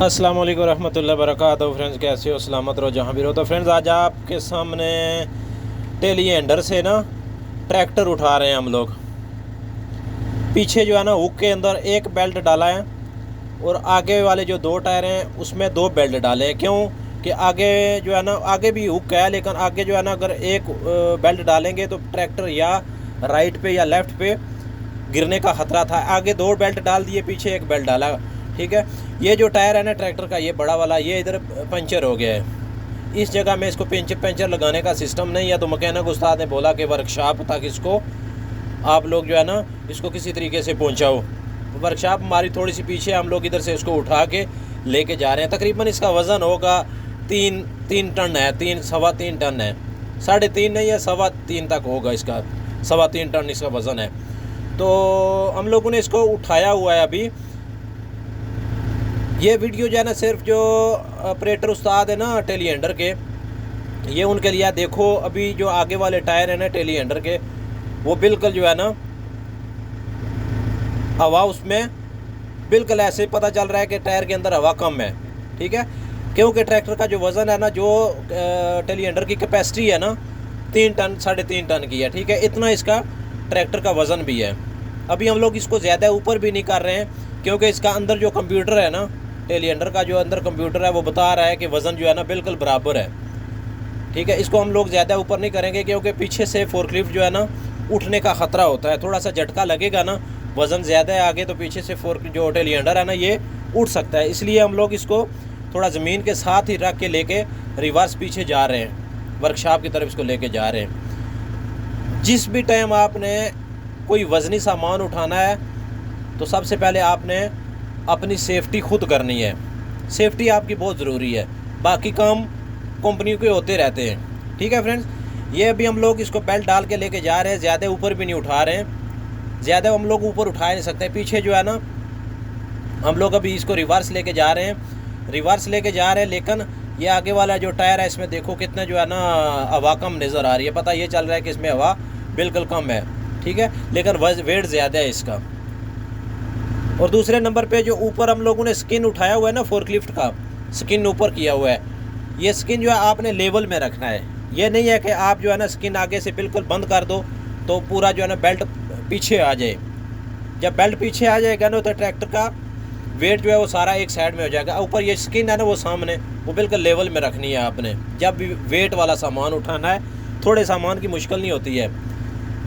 अस्सलाम वालेकुम रहमतुल्लाहि वबरकातुहू। फ्रेंड्स, कैसे हो? सलामत रहो जहाँ भी रहो। तो फ्रेंड्स, आज आपके सामने टेलीएंडर से ना ट्रैक्टर उठा रहे हैं हम लोग। पीछे जो है ना हुक के अंदर एक बेल्ट डाला है और आगे वाले जो दो टायर हैं उसमें दो बेल्ट डाले हैं। क्यों कि आगे जो है ना आगे भी हुक है, लेकिन आगे जो है ना अगर एक बेल्ट डालेंगे तो ट्रैक्टर या राइट पे या लेफ़्ट पे गिरने का ख़तरा था। आगे दो बेल्ट डाल दिए, पीछे एक बेल्ट डाला। ठीक है, ये जो टायर है ना ट्रैक्टर का, ये बड़ा वाला, ये इधर पंचर हो गया है। इस जगह में इसको पंचर लगाने का सिस्टम नहीं है, तो मैकेनिक उस्ताद ने बोला कि वर्कशॉप तक इसको आप लोग जो है ना इसको किसी तरीके से पहुंचाओ। वर्कशॉप हमारी थोड़ी सी पीछे, हम लोग इधर से इसको उठा के लेके जा रहे हैं। तकरीबन इसका वज़न होगा तीन टन है, सवा तीन टन है, 3.5 नहीं है, 3.25 तक होगा इसका, 3.25 टन इसका वज़न है। तो हम लोगों ने इसको उठाया हुआ है अभी। ये वीडियो जो है ना सिर्फ जो ऑपरेटर उस्ताद है ना टेलीएंडर के, ये उनके लिए देखो। अभी जो आगे वाले टायर है ना टेलीएंडर के, वो बिल्कुल जो है ना हवा उसमें बिल्कुल ऐसे पता चल रहा है कि टायर के अंदर हवा कम है। ठीक है, क्योंकि ट्रैक्टर का जो वज़न है ना, जो टेलीएंडर की कैपेसिटी है ना 3 टन 3.5 टन की है। ठीक है, इतना इसका ट्रैक्टर का वज़न भी है। अभी हम लोग इसको ज़्यादा ऊपर भी नहीं कर रहे हैं, क्योंकि इसका अंदर जो कंप्यूटर है ना, टेलीएंडर का जो अंदर कंप्यूटर है, वो बता रहा है कि वज़न जो है ना बिल्कुल बराबर है। ठीक है, इसको हम लोग ज़्यादा ऊपर नहीं करेंगे, क्योंकि पीछे से फोर्कलिफ्ट जो है ना उठने का ख़तरा होता है। थोड़ा सा झटका लगेगा ना, वज़न ज़्यादा है आगे, तो पीछे से जो टेलीएंडर है ना ये उठ सकता है। इसलिए हम लोग इसको थोड़ा ज़मीन के साथ ही रख के लेके रिवर्स पीछे जा रहे हैं, वर्कशॉप की तरफ इसको लेके जा रहे हैं। जिस भी टाइम आपने कोई वज़नी सामान उठाना है तो सबसे पहले आपने अपनी सेफ्टी खुद करनी है। सेफ्टी आपकी बहुत ज़रूरी है, बाकी काम कंपनियों के होते रहते हैं। ठीक है फ्रेंड्स, ये अभी हम लोग इसको बेल्ट डाल के लेके जा रहे हैं, ज़्यादा ऊपर भी नहीं उठा रहे हैं, ज़्यादा हम लोग ऊपर उठा नहीं सकते। पीछे जो है ना हम लोग अभी इसको रिवर्स लेके जा रहे हैं, लेकिन ये आगे वाला जो टायर है इसमें देखो कितना जो है ना हवा कम नज़र आ रही है। पता ये चल रहा है कि इसमें हवा बिल्कुल कम है। ठीक है, लेकिन वेट ज़्यादा है इसका। और दूसरे नंबर पे जो ऊपर हम लोगों ने स्किन उठाया हुआ है ना, फोर्कलिफ्ट का स्किन ऊपर किया हुआ है, ये स्किन जो है आपने लेवल में रखना है। ये नहीं है कि आप जो है ना स्किन आगे से बिल्कुल बंद कर दो तो पूरा जो है ना बेल्ट पीछे आ जाए। जब बेल्ट पीछे आ जाएगा ना तो ट्रैक्टर का वेट जो है वो सारा एक साइड में हो जाएगा। ऊपर ये स्किन है ना वो सामने, वो बिल्कुल लेवल में रखनी है आपने। जब भी वेट वाला सामान उठाना है, थोड़े सामान की मुश्किल नहीं होती है।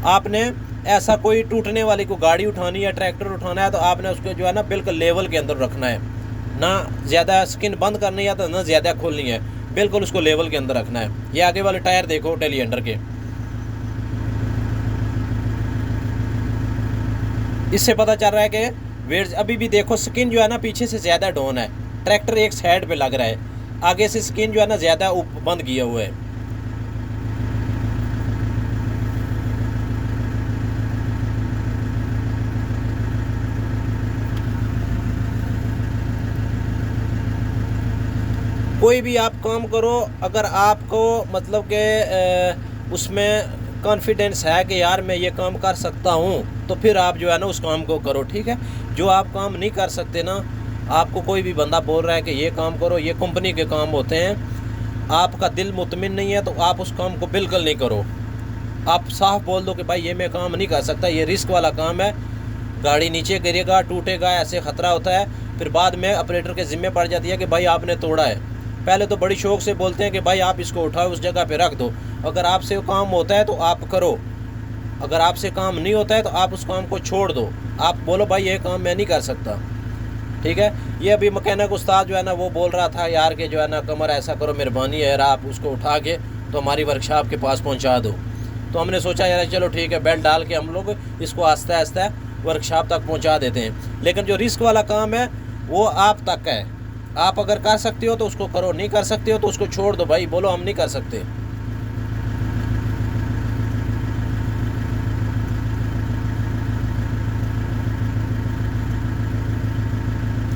आपने ऐसा कोई टूटने वाली को गाड़ी उठानी है, ट्रैक्टर उठाना है, तो आपने उसको जो है ना बिल्कुल लेवल के अंदर रखना है। ना ज़्यादा स्किन बंद करनी है तो ना ज़्यादा खोलनी है, बिल्कुल उसको लेवल के अंदर रखना है। ये आगे वाले टायर देखो टेलीएंडर के, इससे पता चल रहा है कि वेट अभी भी देखो स्किन जो है ना पीछे से ज़्यादा डाउन है, ट्रैक्टर एक साइड पे लग रहा है, आगे से स्किन जो है ना ज़्यादा बंद किया हुआ है। कोई भी आप काम करो, अगर आपको मतलब कि उसमें कॉन्फिडेंस है कि यार मैं ये काम कर सकता हूँ, तो फिर आप जो है ना उस काम को करो। ठीक है, जो आप काम नहीं कर सकते ना, आपको कोई भी बंदा बोल रहा है कि ये काम करो, ये कंपनी के काम होते हैं, आपका दिल मुतमिन नहीं है तो आप उस काम को बिल्कुल नहीं करो। आप साफ बोल दो कि भाई ये मैं काम नहीं कर सकता, ये रिस्क वाला काम है, गाड़ी नीचे गिरेगा, टूटेगा, ऐसे ख़तरा होता है। फिर बाद में ऑपरेटर के ज़िम्मे पड़ जाती है कि भाई आपने तोड़ा है। पहले तो बड़ी शौक़ से बोलते हैं कि भाई आप इसको उठाओ, उस जगह पे रख दो। अगर आपसे काम होता है तो आप करो, अगर आपसे काम नहीं होता है तो आप उस काम को छोड़ दो। आप बोलो भाई ये काम मैं नहीं कर सकता। ठीक है, ये अभी मैकेनिक उस्ताद जो है ना वो बोल रहा था यार कि जो है ना कमर ऐसा करो, मेहरबानी है यार, आप उसको उठा के तो हमारी वर्कशॉप के पास पहुँचा दो। तो हमने सोचा यार चलो ठीक है, बेल्ट डाल के हम लोग इसको आस्ता आस्ता वर्कशॉप तक पहुँचा देते हैं। लेकिन जो रिस्क वाला काम है वो आप तक है। आप अगर कर सकते हो तो उसको करो, नहीं कर सकते हो तो उसको छोड़ दो। भाई बोलो हम नहीं कर सकते।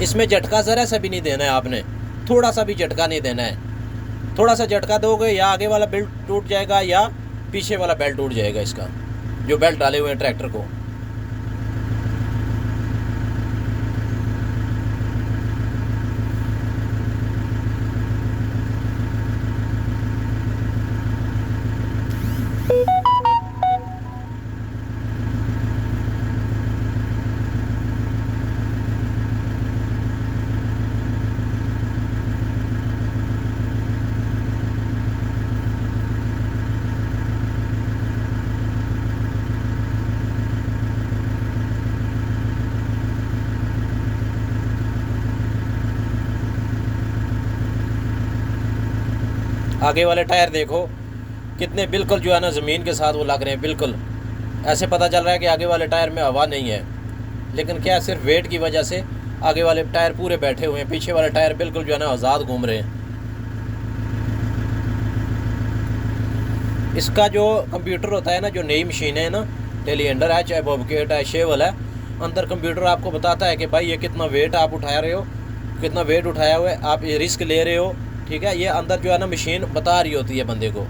इसमें झटका ज़रा सा भी नहीं देना है आपने, थोड़ा सा भी झटका नहीं देना है। थोड़ा सा झटका दोगे या आगे वाला बेल्ट टूट जाएगा या पीछे वाला बेल्ट टूट जाएगा, इसका जो बेल्ट डाले हुए हैं ट्रैक्टर को। आगे वाले टायर देखो कितने बिल्कुल जो है ना ज़मीन के साथ वो लग रहे हैं बिल्कुल। ऐसे पता चल रहा है कि आगे वाले टायर में हवा नहीं है, लेकिन क्या सिर्फ वेट की वजह से आगे वाले टायर पूरे बैठे हुए हैं, पीछे वाले टायर बिल्कुल जो है ना आज़ाद घूम रहे हैं। इसका जो कंप्यूटर होता है ना, जो नई मशीन है ना, टेलीएंडर है चाहे बॉबकेट है शेवल है, अंदर कंप्यूटर आपको बताता है कि भाई ये कितना वेट आप उठा रहे हो, कितना वेट उठाया हुआ है, आप ये रिस्क ले रहे हो, ठीक है। ये अंदर जो है ना मशीन बता रही होती है बंदे को,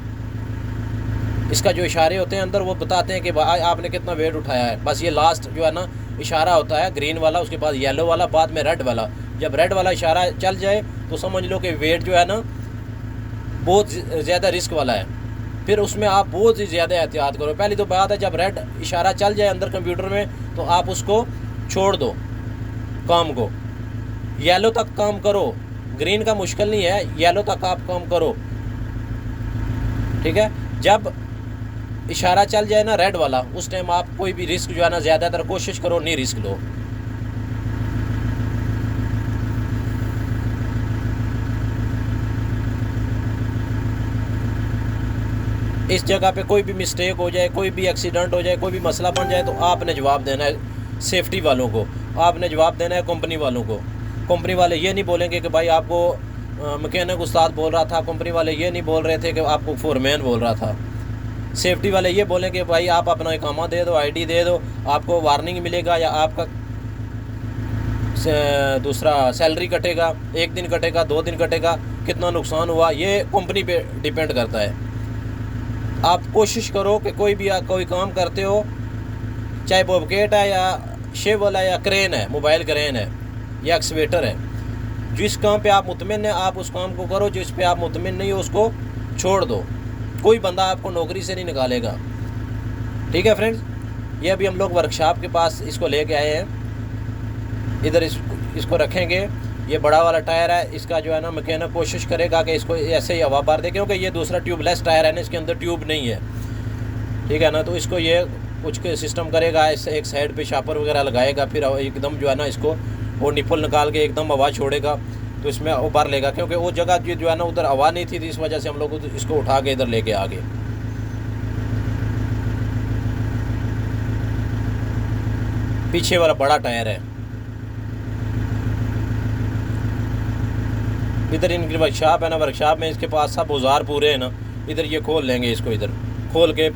इसका जो इशारे होते हैं अंदर वो बताते हैं कि भाई आपने कितना वेट उठाया है। बस ये लास्ट जो है ना इशारा होता है ग्रीन वाला, उसके बाद येलो वाला, बाद में रेड वाला। जब रेड वाला इशारा चल जाए तो समझ लो कि वेट जो है ना बहुत ज़्यादा रिस्क वाला है, फिर उसमें आप बहुत ही ज़्यादा एहतियात करो। पहली तो बात है, जब रेड इशारा चल जाए अंदर कंप्यूटर में तो आप उसको छोड़ दो काम को, येलो तक काम करो। ग्रीन का मुश्किल नहीं है, येलो तक आप काम करो, ठीक है। जब इशारा चल जाए ना रेड वाला, उस टाइम आप कोई भी रिस्क जो है ना ज़्यादातर कोशिश करो नहीं रिस्क लो। इस जगह पे कोई भी मिस्टेक हो जाए, कोई भी एक्सीडेंट हो जाए, कोई भी मसला बन जाए तो आपने जवाब देना है सेफ्टी वालों को, आपने जवाब देना है कंपनी वालों को। कंपनी वाले ये नहीं बोलेंगे कि भाई आपको मैकेनिक उस्ताद बोल रहा था, कंपनी वाले ये नहीं बोल रहे थे कि आपको फोरमैन बोल रहा था। सेफ्टी वाले ये बोलेंगे भाई आप अपना इकामा दे दो, आईडी दे दो, आपको वार्निंग मिलेगा या आपका दूसरा सैलरी कटेगा, 1 दिन कटेगा, 2 दिन कटेगा, कितना नुकसान हुआ ये कंपनी पे डिपेंड करता है। आप कोशिश करो कि कोई भी कोई काम करते हो, चाहे बॉबकेट है या शेवल है या क्रेन है, मोबाइल क्रेन है या एक्सवेटर है, जिस काम पे आप मुतमिन है आप उस काम को करो, जिस पे आप मुतमिन नहीं हो उसको छोड़ दो। कोई बंदा आपको नौकरी से नहीं निकालेगा, ठीक है फ्रेंड्स। ये अभी हम लोग वर्कशॉप के पास इसको लेके आए हैं, इधर इसको रखेंगे। ये बड़ा वाला टायर है, इसका जो है ना मैकेनिक कोशिश करेगा कि इसको ऐसे ही हवा भर दे, क्योंकि ये दूसरा ट्यूबलेस टायर है ना, इसके अंदर ट्यूब नहीं है, ठीक है ना। तो इसको ये कुछ सिस्टम करेगा, इस एक साइड पे शापर वगैरह लगाएगा, फिर एकदम जो है ना इसको वो निपल निकाल के एकदम हवा छोड़ेगा तो इसमें उबार लेगा, क्योंकि वो जगह जो है ना उधर हवा नहीं थी, इस वजह से हम लोग इसको उठा के इधर लेके आ गए। पीछे वाला बड़ा टायर है, इधर इनकी वर्कशॉप है ना, वर्कशॉप में इसके पास सब औजार पूरे हैं ना, इधर ये खोल लेंगे इसको, इधर खोल के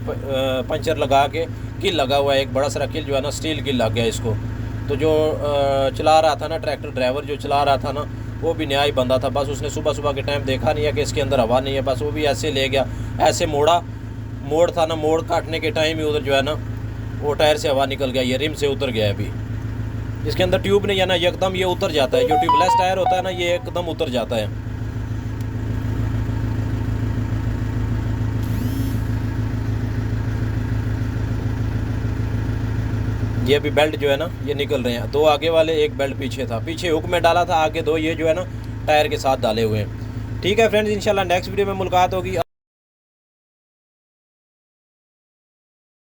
पंचर लगा के, किल लगा हुआ है एक बड़ा सारा किल जो है ना, स्टील किल लग गया इसको। तो जो चला रहा था ना ट्रैक्टर ड्राइवर जो चला रहा था ना, वो भी नया ही बंदा था, बस उसने सुबह सुबह के टाइम देखा नहीं है कि इसके अंदर हवा नहीं है, बस वो भी ऐसे ले गया, ऐसे मोड़ था ना, मोड़ काटने के टाइम ही उधर जो है ना वो टायर से हवा निकल गया, ये रिम से उतर गया है। अभी इसके अंदर ट्यूब नहीं है ना, एकदम ये उतर जाता है, जो ट्यूबलेस टायर होता है ना ये एकदम उतर जाता है। ये अभी बेल्ट जो है ना ये निकल रहे हैं, 2 आगे वाले, 1 बेल्ट पीछे था, पीछे हुक में डाला था, आगे 2 ये जो है ना टायर के साथ डाले हुए हैं। ठीक है फ्रेंड्स, इंशाल्लाह नेक्स्ट वीडियो में मुलाकात होगी।